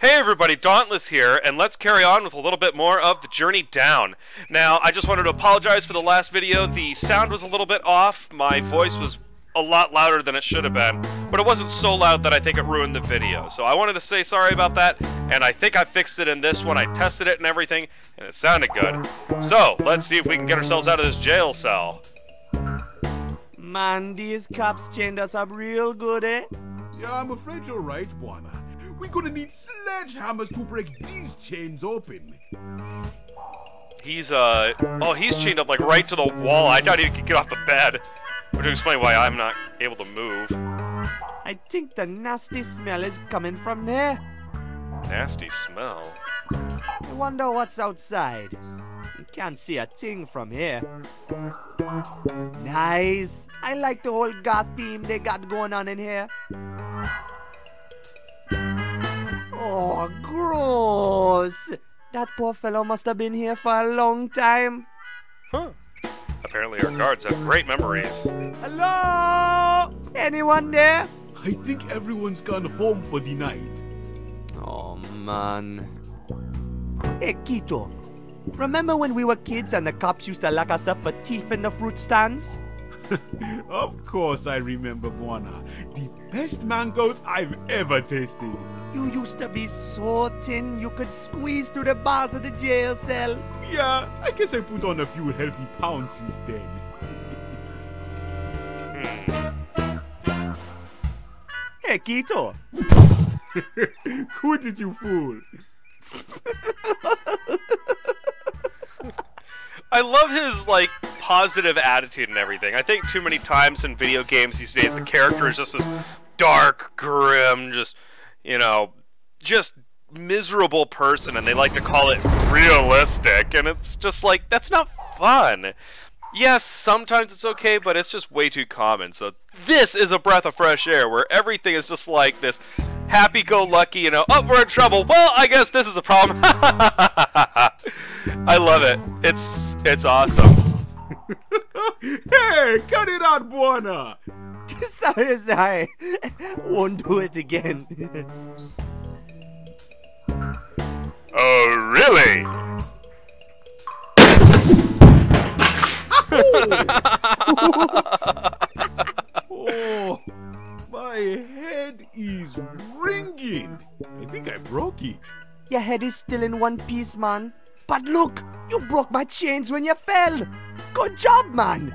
Hey everybody, Dauntless here, and let's carry on with a little bit more of the journey down. Now, I just wanted to apologize for the last video. The sound was a little bit off. My voice was a lot louder than it should have been, but it wasn't so loud that I think it ruined the video. So I wanted to say sorry about that, and I think I fixed it in this one. I tested it and everything, and it sounded good. So, let's see if we can get ourselves out of this jail cell. Man, these cops chained us up real good, eh? Yeah, I'm afraid you're right, Buana. We're gonna need sledgehammers to break these chains open. He's chained up like right to the wall. I doubt he could get off the bed. Which would explain why I'm not able to move. I think the nasty smell is coming from there. Nasty smell. I wonder what's outside. You can't see a thing from here. Nice. I like the whole goth theme they got going on in here. Oh, gross! That poor fellow must have been here for a long time. Huh. Apparently our guards have great memories. Hello? Anyone there? I think everyone's gone home for the night. Oh, man. Hey, Quito. Remember when we were kids and the cops used to lock us up for thief in the fruit stands? Of course I remember, Buana. The best mangoes I've ever tasted. You used to be so thin you could squeeze through the bars of the jail cell. Yeah, I guess I put on a few healthy pounds since then. Hey, Quito. Who did you fool? I love his, like, positive attitude and everything. I think too many times in video games these days the character is just this dark, grim, just, you know, just miserable person, and they like to call it realistic, and it's just like, that's not fun. Yes, sometimes it's okay, but it's just way too common. So this is a breath of fresh air where everything is just like this happy-go-lucky, you know, oh, we're in trouble. Well, I guess this is a problem. I love it. It's awesome. Hey, cut it out, Buana. Sorry. Won't do it again. Oh, really? Oh, my head is ringing. I think I broke it. Your head is still in one piece, man. But look, you broke my chains when you fell. Good job, man.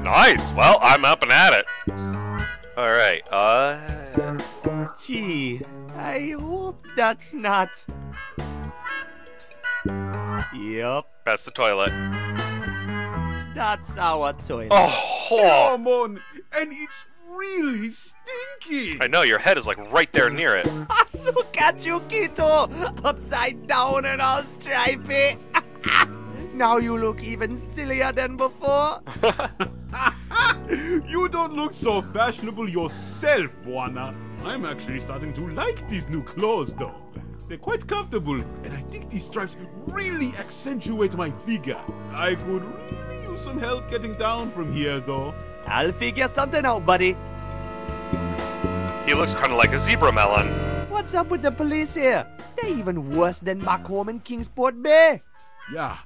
Nice. Well, I'm up and at it. All right. Gee, I hope that's not. Yup, That's the toilet. that's our toilet. Oh, Come on, and it's really stinky. I know, your head is like right there near it. Look at you, Quito! Upside down and all stripy. Now you look even sillier than before. You don't look so fashionable yourself, Buana. I'm actually starting to like these new clothes, though. They're quite comfortable, and I think these stripes really accentuate my figure. I could really use some help getting down from here, though. I'll figure something out, buddy. He looks kind of like a zebra melon. What's up with the police here? They're even worse than back home in Kingsport Bay. Yeah,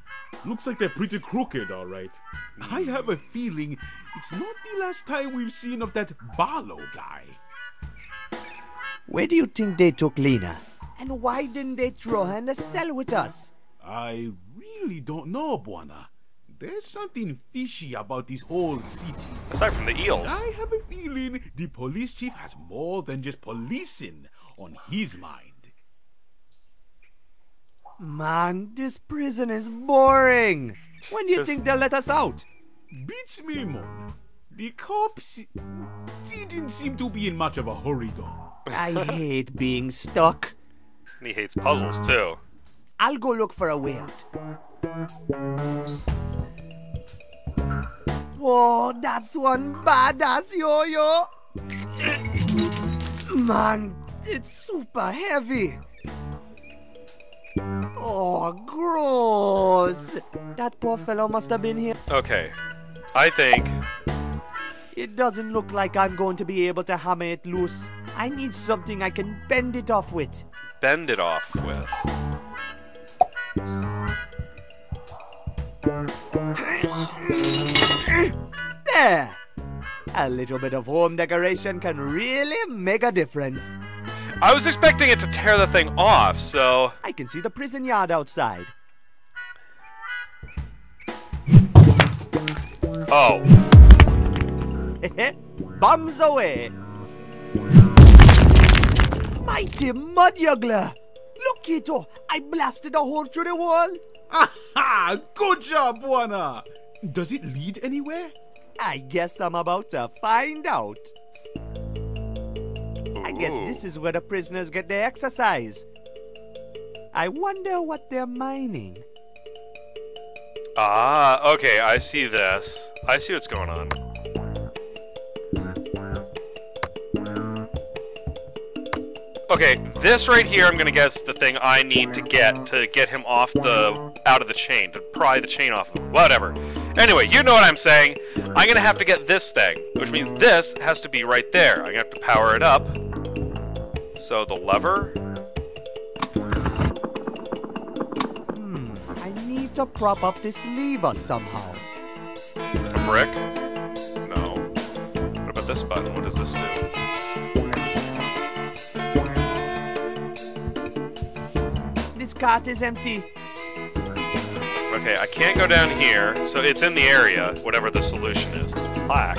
looks like they're pretty crooked, all right. I have a feeling it's not the last time we've seen of that Barlow guy. Where do you think they took Lena? And why didn't they throw her in the cell with us? I really don't know, Buana. There's something fishy about this whole city. Aside from the eels. I have a feeling the police chief has more than just policing on his mind. Man, this prison is boring. When do you think they'll let us out? Beats me, man. The cops didn't seem to be in much of a hurry, though. I hate being stuck. He hates puzzles, too. I'll go look for a way out. Whoa, that's one badass yo-yo. Man, it's super heavy. Oh, gross. That poor fellow must have been here. Okay. I think It doesn't look like I'm going to be able to hammer it loose. I need something I can bend it off with. Bend it off with. There! A little bit of home decoration can really make a difference. I was expecting it to tear the thing off, so... I can see the prison yard outside. Oh. Bombs away! Mighty mud juggler! Look, Kito! I blasted a hole through the wall! Aha! Good job, Bwana! Does it lead anywhere? I guess I'm about to find out. I guess this is where the prisoners get their exercise. I wonder what they're mining. Ah, okay, I see this. I see what's going on. Okay, this right here, I'm gonna guess is the thing I need to get him off out of the chain, to pry the chain off of him. Whatever. Anyway, you know what I'm saying. I'm gonna have to get this thing, which means this has to be right there. I'm gonna have to power it up. So the lever. I need to prop up this lever somehow. A brick? No. What about this button? What does this do? This cart is empty. Okay, I can't go down here, so it's in the area, whatever the solution is. The plaque.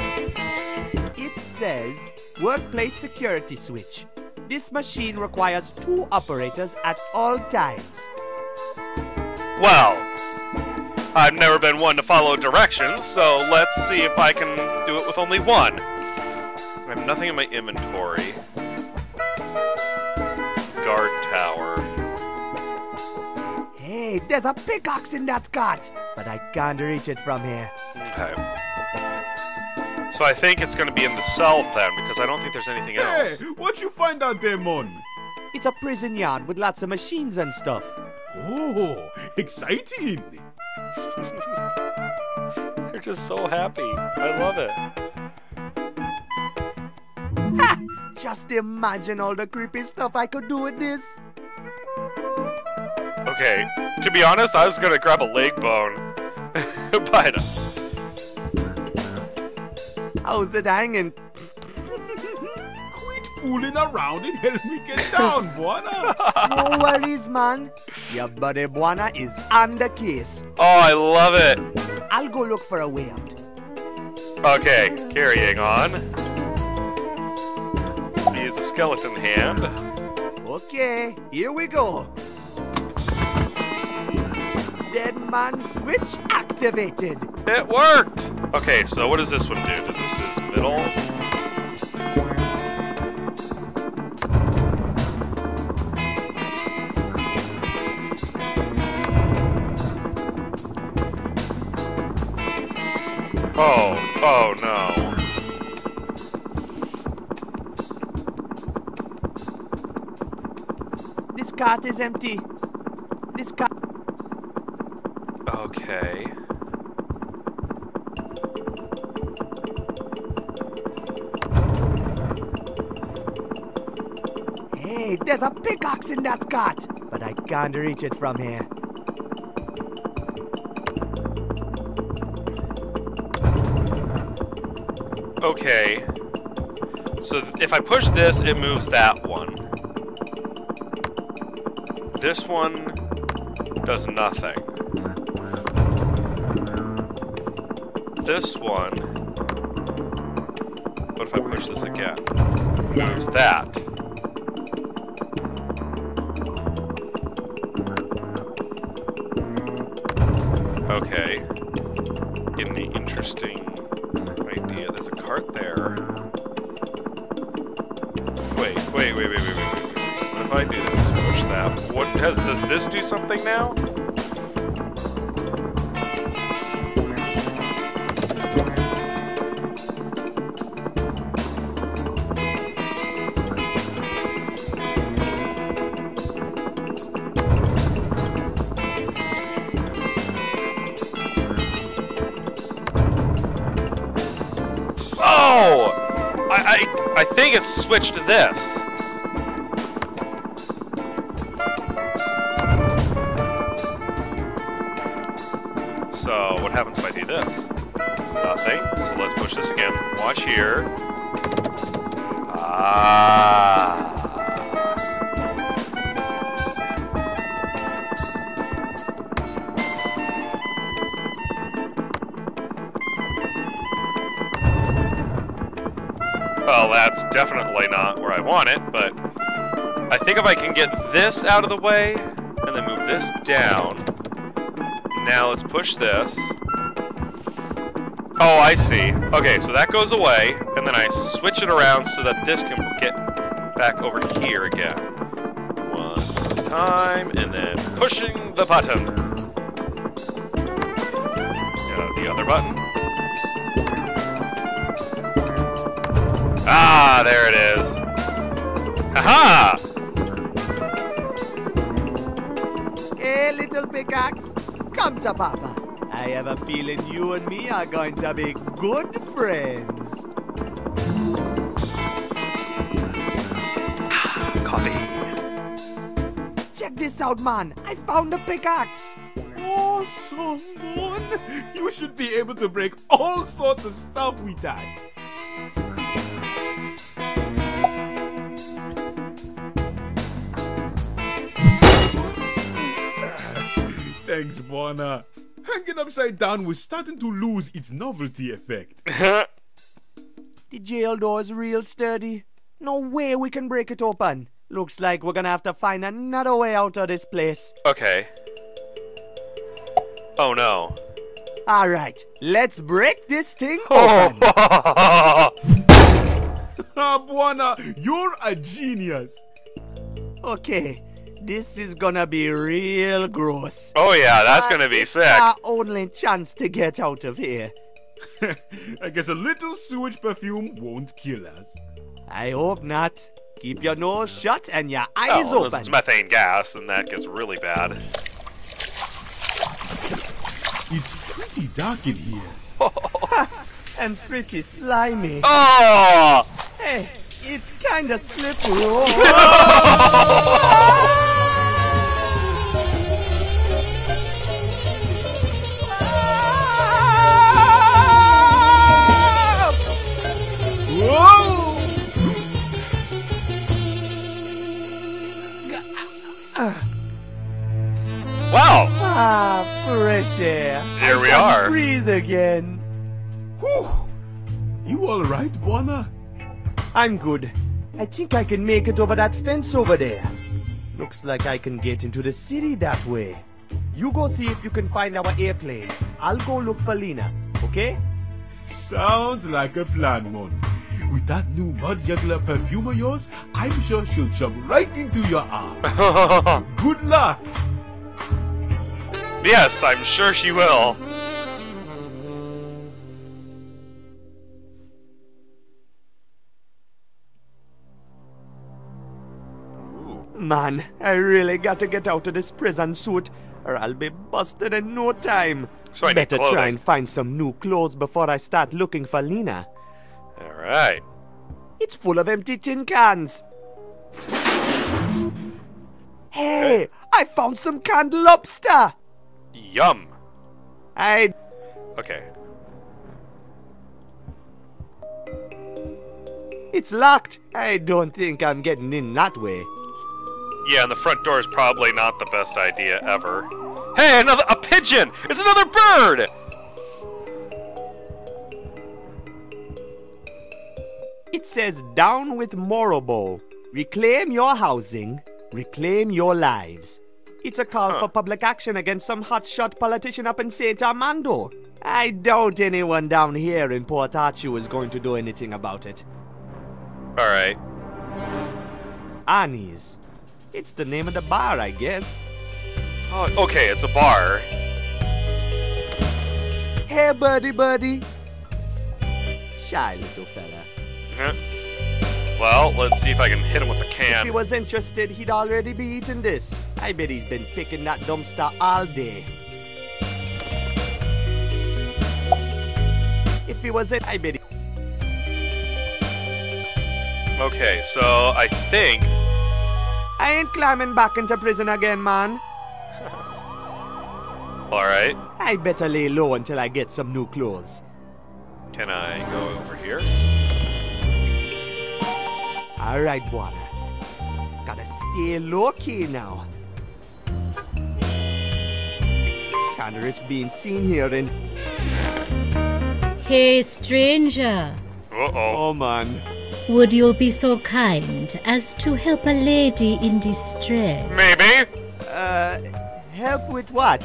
It says workplace security switch. This machine requires 2 operators at all times. Well, I've never been one to follow directions, so let's see if I can do it with only one. I have nothing in my inventory. Guard tower. Hey, there's a pickaxe in that cart, but I can't reach it from here. Okay. So I think it's going to be in the cell then, because I don't think there's anything else. Hey, what you find out there, Mon? It's a prison yard with lots of machines and stuff. Oh, exciting! They're just so happy. I love it. Ha! Just imagine all the creepy stuff I could do with this. Okay, to be honest, I was going to grab a leg bone. But... How's it hanging? Quit fooling around and help me get down, Bwana! No worries, man. Your buddy Bwana is on the case. Oh, I love it. I'll go look for a way out. Okay, carrying on. Use the skeleton hand. Okay, here we go. Dead man switch activated. It worked! Okay, so what does this one do? Does this is middle? Oh no. This cart is empty. This cart... Okay. Hey, there's a pickaxe in that cart, but I can't reach it from here. Okay. So if I push this, it moves that one. This one does nothing. This one... What if I push this again? Moves that. Okay. Getting the interesting idea. There's a cart there. Wait. What if I do this? Push that. Does this do something now? I think it's switched to this. So what happens if I do this? Nothing. So let's push this again. Watch here. Ah. Well, that's definitely not where I want it, but I think if I can get this out of the way and then move this down. Now let's push this. Oh, I see. Okay, so that goes away, and then I switch it around so that this can get back over here again. One time, and then pushing the button. The other button. Ah, there it is. Aha! Hey, little pickaxe. Come to Papa. I have a feeling you and me are going to be good friends. Coffee. Check this out, man. I found a pickaxe. Awesome, man. You should be able to break all sorts of stuff with that. Thanks, Buona. Hanging upside down was starting to lose its novelty effect. The jail door is real sturdy. No way we can break it open. Looks like we're gonna have to find another way out of this place. Okay. Oh no. Alright, let's break this thing open. Ah, Buona, you're a genius. Okay, this is gonna be real gross. Oh yeah, that's gonna be It's sick. our only chance to get out of here. I guess a little sewage perfume won't kill us. I hope not. Keep your nose shut and your eyes Oh, open. this is methane gas, and that gets really bad. It's pretty dark in here. And pretty slimy. Oh! Hey, it's kinda slippery. Whoa! Wow! Ah, fresh air. Here I we can are. Breathe again. Whew. You alright, Buona? I'm good. I think I can make it over that fence over there. Looks like I can get into the city that way. You go see if you can find our airplane. I'll go look for Lena, okay? Sounds like a plan, Mon. With that new mud juggler perfume of yours, I'm sure she'll jump right into your arms. Good luck! Yes, I'm sure she will. Man, I really got to get out of this prison suit, or I'll be busted in no time. So I need Better clothing. try and find some new clothes before I start looking for Lena. Alright. It's full of empty tin cans. Hey, I found some canned lobster. Yum. I... Okay. It's locked. I don't think I'm getting in that way. Yeah, and the front door is probably not the best idea ever. Hey, a pigeon! It's another bird! It says down with Morobo. Reclaim your housing. Reclaim your lives. It's a call for public action against some hotshot politician up in St. Armando. I doubt anyone down here in Port Arthur is going to do anything about it. Alright. Annie's. It's the name of the bar, I guess. Oh, okay, it's a bar. Hey, buddy. Shy little fella. Huh. Well, let's see if I can hit him with the If can. he was interested, he'd already be eating this. I bet he's been picking that dumpster all day. If he wasn't, I bet he... Okay, so I think... I ain't climbing back into prison again, man. Alright. I better lay low until I get some new clothes. Can I go over here? Alright, Buana. Gotta stay low-key now. Can't risk being seen here in... Hey, stranger. Uh-oh. Oh, man. Would you be so kind as to help a lady in distress? Maybe. Help with what?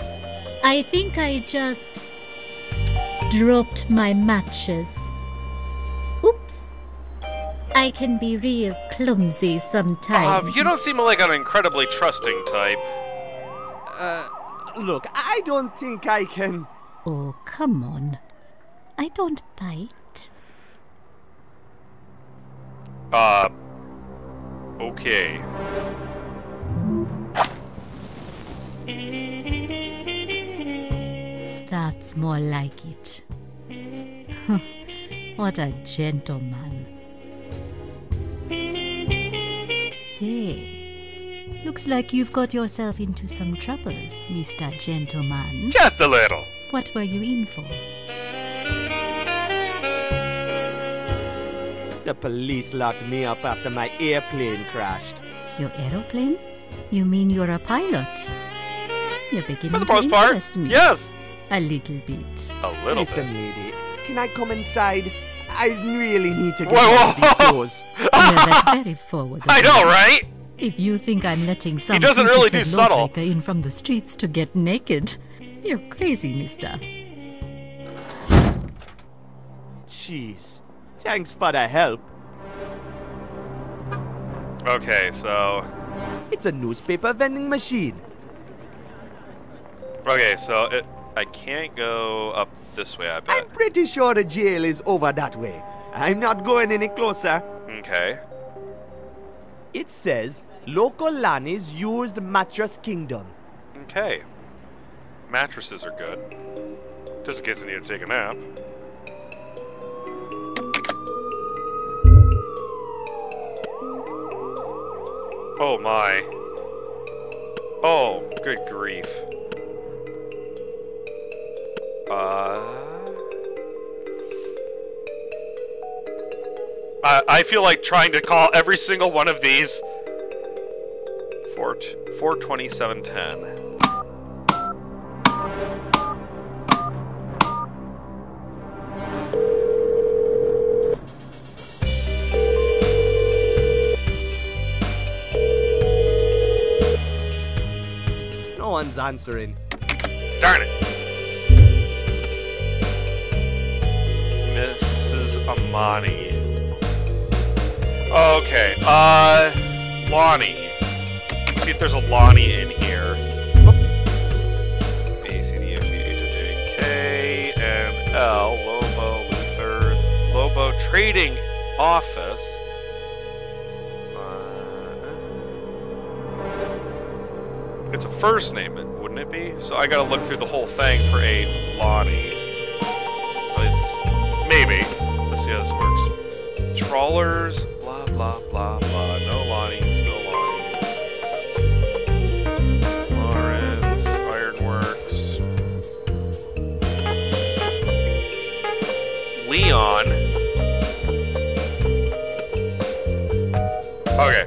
I think I just dropped my matches. Oops. I can be real clumsy sometimes. You don't seem like an incredibly trusting type. Look, I don't think I can... Oh, come on. I don't bite. Okay. That's more like it. What a gentleman. Say, looks like you've got yourself into some trouble, Mr. Gentleman. Just a little. What were you in for? The police locked me up after my airplane crashed. Your aeroplane? You mean you're a pilot? You're beginning For the to most part, interest me. yes. A little bit. A little Listen, bit. lady, can I come inside? I really need to get Whoa, out of these whoa. clothes. Well, that's very forward. of I you. know, right? If you think I'm letting some doesn't really do fugitive subtle. lawbreaker in from the streets to get naked, you're crazy, mister. Jeez. Thanks for the help. Okay, so... It's a newspaper vending machine. Okay, so I can't go up this way, I bet. I'm pretty sure the jail is over that way. I'm not going any closer. Okay. It says, local Lanny's used mattress kingdom. Okay. Mattresses are good. Just in case I need to take a nap. Oh my. Oh, good grief. I feel like trying to call every single one of these. 42710. No one's answering. Darn it. Mrs. Amani. Okay, Lonnie. Let's see if there's a Lonnie in here. A, C, D, F, G, H, I, J, K, and L. Lobo, Luther. Lobo Trading Office. It's a first name, wouldn't it be? So I gotta look through the whole thing for a Lonnie. Maybe. Let's see how this works. Trawlers, blah, blah, blah, blah. No Lonnies, no Lonnies. Lawrence, Ironworks. Leon. Okay.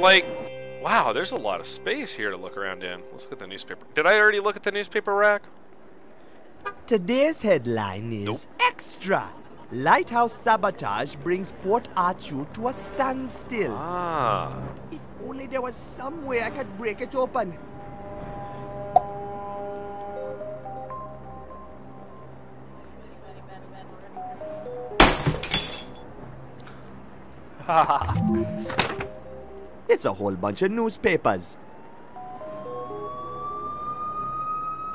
Like, wow, there's a lot of space here to look around in. Let's look at the newspaper. Did I already look at the newspaper rack? Today's headline is Extra! Lighthouse sabotage brings Port Arthur to a standstill. Ah. If only there was some way I could break it open. It's a whole bunch of newspapers.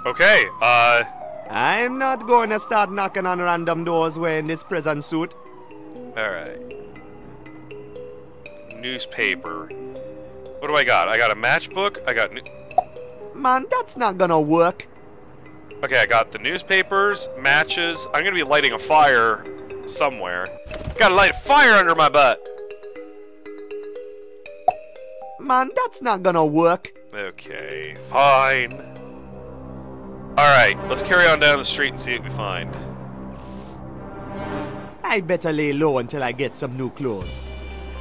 Okay, I'm not going to start knocking on random doors wearing this prison suit. alright. Newspaper. What do I got? I got a matchbook. I got... Man, that's not gonna work. Okay, I got the newspapers, matches. I'm gonna be lighting a fire somewhere. Gotta light a fire under my butt. Man, that's not gonna work. Okay, fine. Alright, let's carry on down the street and see what we find. I better lay low until I get some new clothes.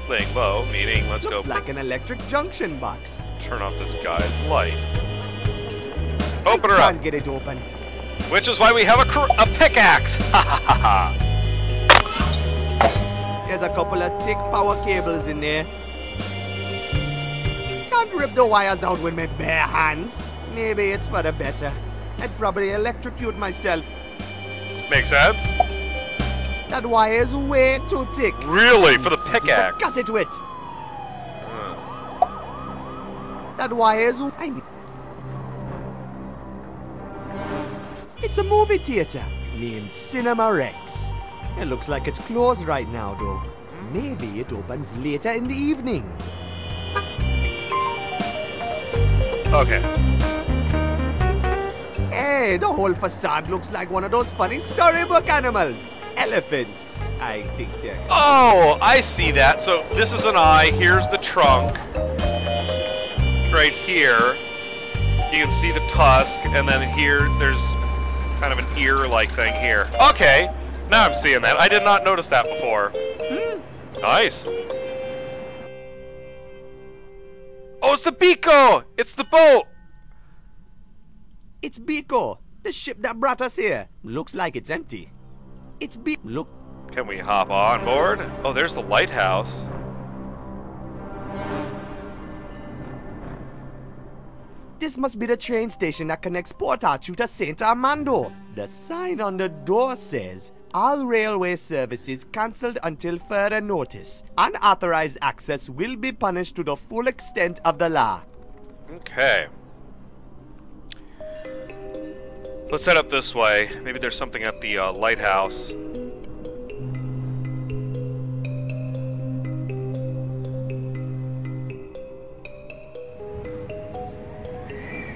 Playing low, meaning let's Looks go like an electric junction box. turn off this guy's light. Open her Can't up. get it open. Which is why we have a pickaxe! Ha ha ha ha! There's a couple of thick power cables in there. Can't rip the wires out with my bare hands. Maybe it's for the better. I'd probably electrocute myself. Makes sense? That wire is way too thick. Really? For the Something to pickaxe? cut it with. That wire is... It's a movie theater named Cinema Rex. It looks like it's closed right now, though. Maybe it opens later in the evening. Okay. Hey, the whole facade looks like one of those funny storybook animals. Elephants, I think they're... Oh, I see that. So this is an eye. Here's the trunk. Right here. You can see the tusk. And then here, there's kind of an ear-like thing here. Okay. Now I'm seeing that. I did not notice that before. Nice. Oh, it's the Biko! It's the boat! It's Biko, the ship that brought us here. Looks like it's empty. It's Look. Can we hop on board? Oh, there's the lighthouse. This must be the train station that connects Port Arthur to Saint Armando. The sign on the door says, all railway services cancelled until further notice. Unauthorized access will be punished to the full extent of the law. Okay. Let's head up this way. Maybe there's something at the lighthouse.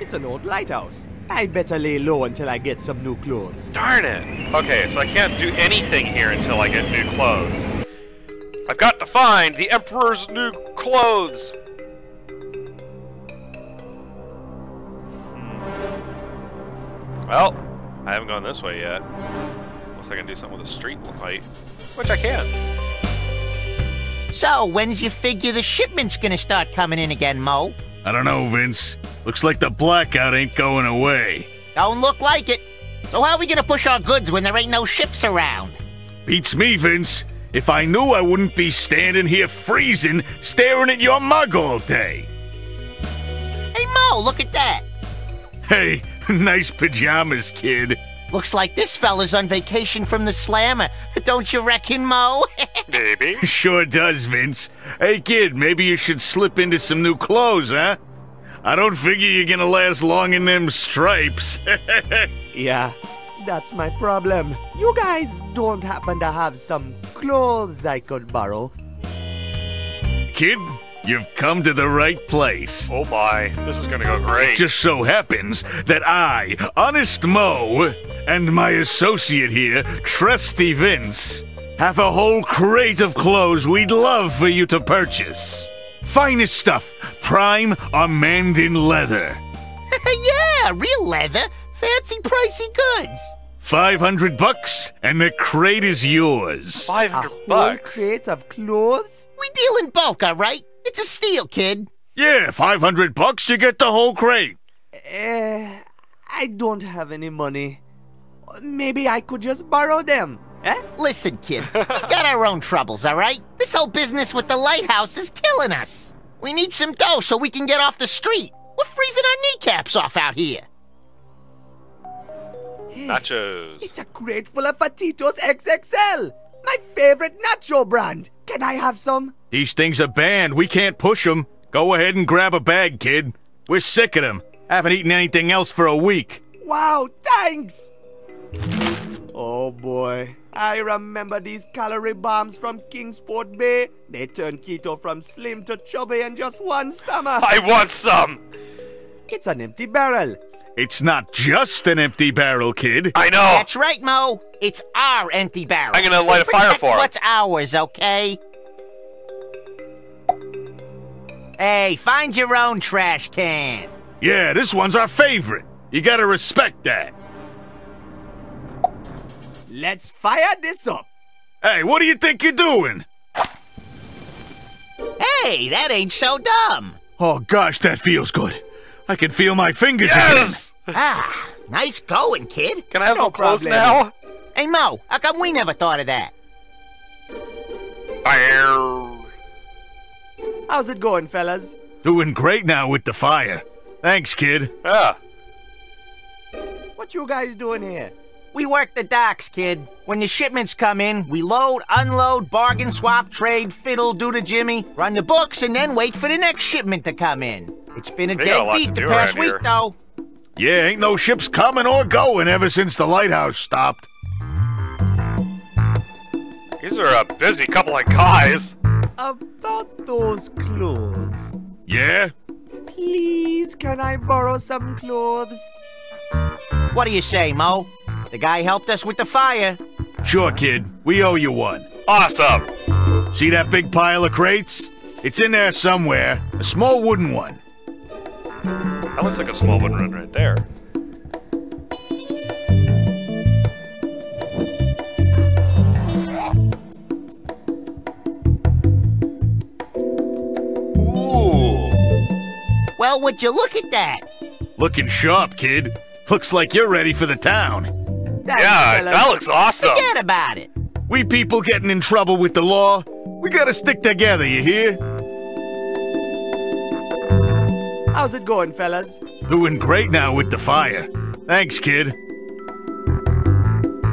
It's an old lighthouse. I better lay low until I get some new clothes. Darn it! Okay, so I can't do anything here until I get new clothes. I've got to find the Emperor's new clothes! Well, I haven't gone this way yet. Unless I can do something with a street light. Which I can. So, when's you figure the shipment's gonna start coming in again, Mo? I don't know, Vince. Looks like the blackout ain't going away. Don't look like it. So how are we gonna push our goods when there ain't no ships around? Beats me, Vince. If I knew, I wouldn't be standing here freezing, staring at your mug all day. Hey, Mo, look at that. Hey, nice pajamas, kid. Looks like this fella's on vacation from the slammer. Don't you reckon, Mo? Maybe. Sure does, Vince. Hey, kid, maybe you should slip into some new clothes, huh? I don't figure you're gonna last long in them stripes. Yeah, that's my problem. You guys don't happen to have some clothes I could borrow? Kid, you've come to the right place. Oh my, this is gonna go great. Just so happens that I, Honest Mo, and my associate here, Trusty Vince, have a whole crate of clothes we'd love for you to purchase. Finest stuff, prime Armandan leather. Yeah, real leather. Fancy pricey goods. $500 and the crate is yours. 500 A whole bucks. crate of clothes? We deal in bulk, all right? It's a steal, kid. Yeah, $500, you get the whole crate. I don't have any money. Maybe I could just borrow them. Eh? Listen, kid, we've got our own troubles, all right? This whole business with the lighthouse is killing us. We need some dough so we can get off the street. We're freezing our kneecaps off out here. Nachos. It's a crate full of Fatitos XXL. My favorite nacho brand. Can I have some? These things are banned. We can't push them. Go ahead and grab a bag, kid. We're sick of them. Haven't eaten anything else for a week. Wow, thanks. Oh boy, I remember these calorie bombs from Kingsport Bay. They turned keto from slim to chubby in just one summer. I want some! It's an empty barrel. It's not just an empty barrel, kid. I know! That's right, Mo. It's our empty barrel. I'm gonna light a fire Protect for him. what's ours, okay? Hey, find your own trash can. Yeah, this one's our favorite. You gotta respect that. Let's fire this up. Hey, what do you think you're doing? Hey, that ain't so dumb. Oh gosh, that feels good. I can feel my fingers Yes! Ah, nice going, kid. Can I have No some clothes problem. now? Hey, Mo, how come we never thought of that? Arr. How's it going, fellas? again. Doing great now with the fire. Thanks, kid. Yeah. What you guys doing here? We work the docks, kid. When the shipments come in, we load, unload, bargain, swap, trade, fiddle, do the Jimmy, run the books, and then wait for the next shipment to come in. It's been a They got a dead lot beat to the do past around week, here. though. Yeah, ain't no ships coming or going ever since the lighthouse stopped. These are a busy couple of guys. About those clothes. Yeah? Please, can I borrow some clothes? What do you say, Mo? The guy helped us with the fire. Sure, kid. We owe you one. Awesome. See that big pile of crates? It's in there somewhere. A small wooden one. That looks like a small one run right there. Ooh. Well, would you look at that? Looking sharp, kid. Looks like you're ready for the town. Thanks, Yeah, fellas. that looks awesome. Forget about it. We people getting in trouble with the law, we gotta stick together, you hear? How's it going, fellas? Doing great now with the fire. Thanks, kid.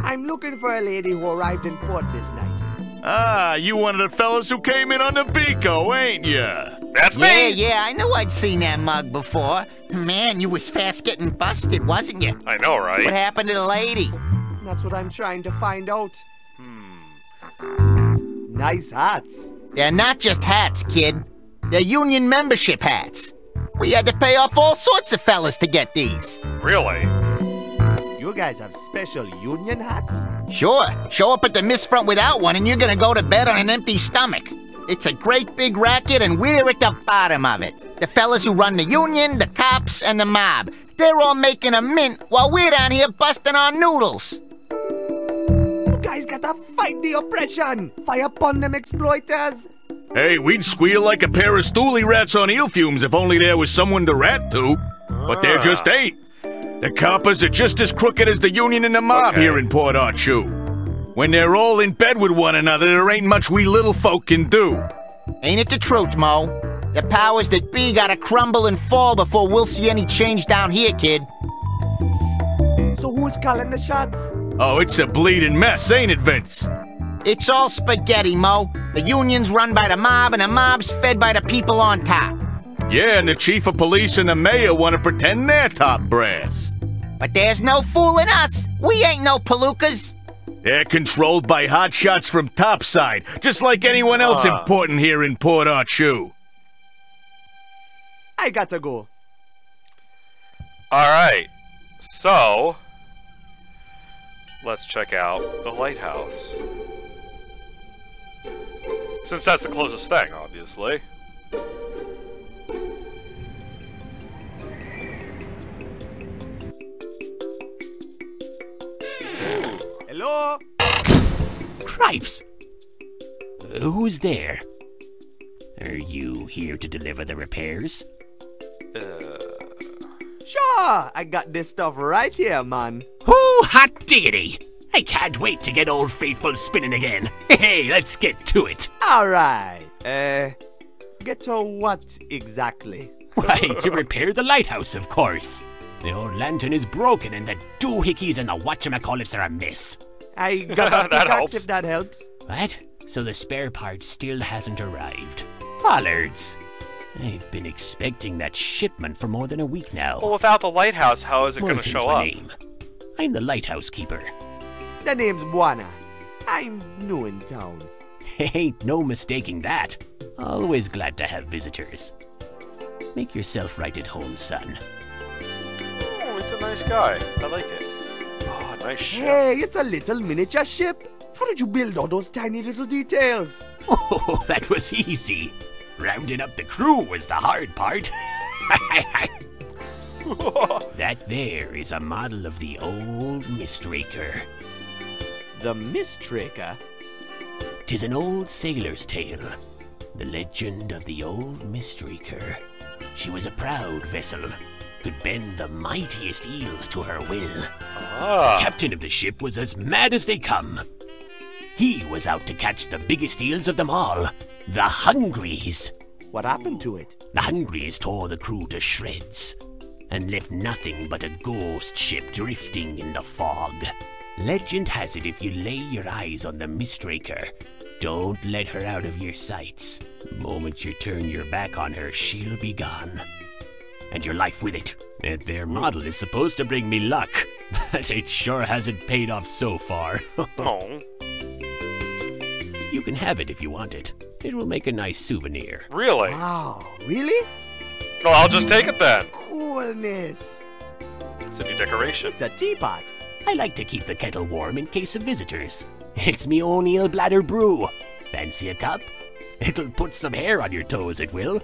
I'm looking for a lady who arrived in port this night. Ah, you one of the fellas who came in on the Beaco, ain't ya? That's Yeah, me. yeah, I knew I'd seen that mug before. Man, you was fast getting busted, wasn't you? I know, What right? happened to the lady? That's what I'm trying to find out. Nice hats. They're not just hats, kid. They're union membership hats. We had to pay off all sorts of fellas to get these. Really? You guys have special union hats? Sure, show up at the Mistfront without one and you're gonna go to bed on an empty stomach. It's a great big racket and we're at the bottom of it. The fellas who run the union, the cops, and the mob. They're all making a mint while we're down here busting our noodles. You guys gotta fight the oppression! Fire upon them exploiters! Hey, we'd squeal like a pair of stoolie rats on eel fumes if only there was someone to rat to. But there just ain't. The coppers are just as crooked as the union and the mob Okay. here in Port Archu. When they're all in bed with one another, there ain't much we little folk can do. Ain't it the truth, Mo? The powers that be gotta crumble and fall before we'll see any change down here, kid. So who's calling the shots? Oh, it's a bleeding mess, ain't it, Vince? It's all spaghetti, Mo. The union's run by the mob and the mob's fed by the people on top. Yeah, and the chief of police and the mayor want to pretend they're top brass. But there's no fooling us. We ain't no palookas. They're controlled by hotshots from topside, just like anyone else important here in Port Archu. I gotta go. Alright. So, let's check out the lighthouse. Since that's the closest thing, obviously. Hello? Cripes! Who's there? Are you here to deliver the repairs? Sure, I got this stuff right here, man. Oh, hot diggity! I can't wait to get Old Faithful spinning again. Hey, let's get to it. Alright, get to what exactly? Why, to repair the lighthouse, of course. The old lantern is broken and the doohickeys and the whatchamacallits are a mess. I got a That pickaxe helps. if that helps. What? So the spare part still hasn't arrived. Pollards! I've been expecting that shipment for more than a week now. Well, without the lighthouse, how is it going to Martin's show my up? name. I'm the lighthouse keeper. The name's Buana. I'm new in town. Ain't no mistaking that. Always glad to have visitors. Make yourself right at home, son. Oh, he's a nice guy. I like it. Oh, nice ship. Hey, it's a little miniature ship. How did you build all those tiny little details? Oh, that was easy. Rounding up the crew was the hard part. That there is a model of the old Mistraker. The Mistraker? 'Tis an old sailor's tale. The legend of the old Mistraker. She was a proud vessel, could bend the mightiest eels to her will. The captain of the ship was as mad as they come. He was out to catch the biggest eels of them all, the Hungries. What happened to it? The Hungries tore the crew to shreds and left nothing but a ghost ship drifting in the fog. Legend has it if you lay your eyes on the Mistraker, don't let her out of your sights. The moment you turn your back on her, she'll be gone. And your life with it. That there model is supposed to bring me luck, but it sure hasn't paid off so far. Oh. You can have it if you want it. It will make a nice souvenir. Really? Wow, really? Well, I'll just take it then. Coolness. It's a new decoration. It's a teapot. I like to keep the kettle warm in case of visitors. It's me own eel bladder brew. Fancy a cup? It'll put some hair on your toes, it will.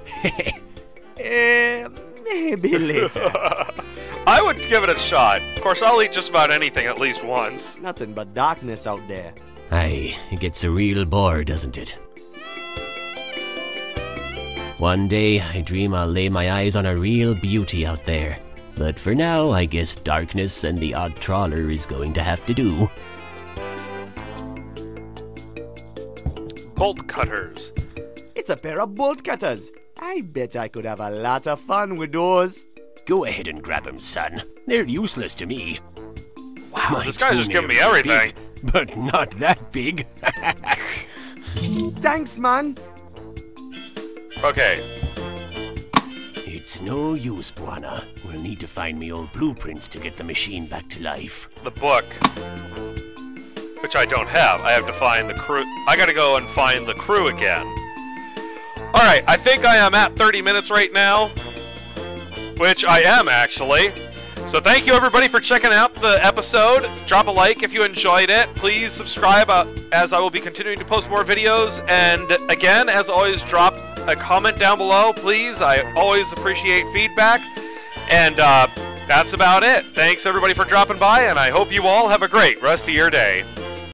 Maybe later. I would give it a shot. Of course, I'll eat just about anything at least once. Nothing but darkness out there. Aye, it gets a real bore, doesn't it? One day, I dream I'll lay my eyes on a real beauty out there. But for now, I guess darkness and the odd trawler is going to have to do. Bolt cutters. It's a pair of bolt cutters. I bet I could have a lot of fun with those. Go ahead and grab them, son. They're useless to me. Wow, My this guy's just giving me toenails are everything. big, but not that big. Thanks, man. Okay. It's no use, Buana. We'll need to find me old blueprints to get the machine back to life. The book. Which I don't have. I have to find the crew. I gotta go and find the crew again. Alright, I think I am at 30 minutes right now. Which I am, actually. So thank you everybody for checking out the episode. Drop a like if you enjoyed it. Please subscribe as I will be continuing to post more videos. And again, as always, drop a comment down below, please. I always appreciate feedback. And that's about it. Thanks everybody for dropping by, and I hope you all have a great rest of your day.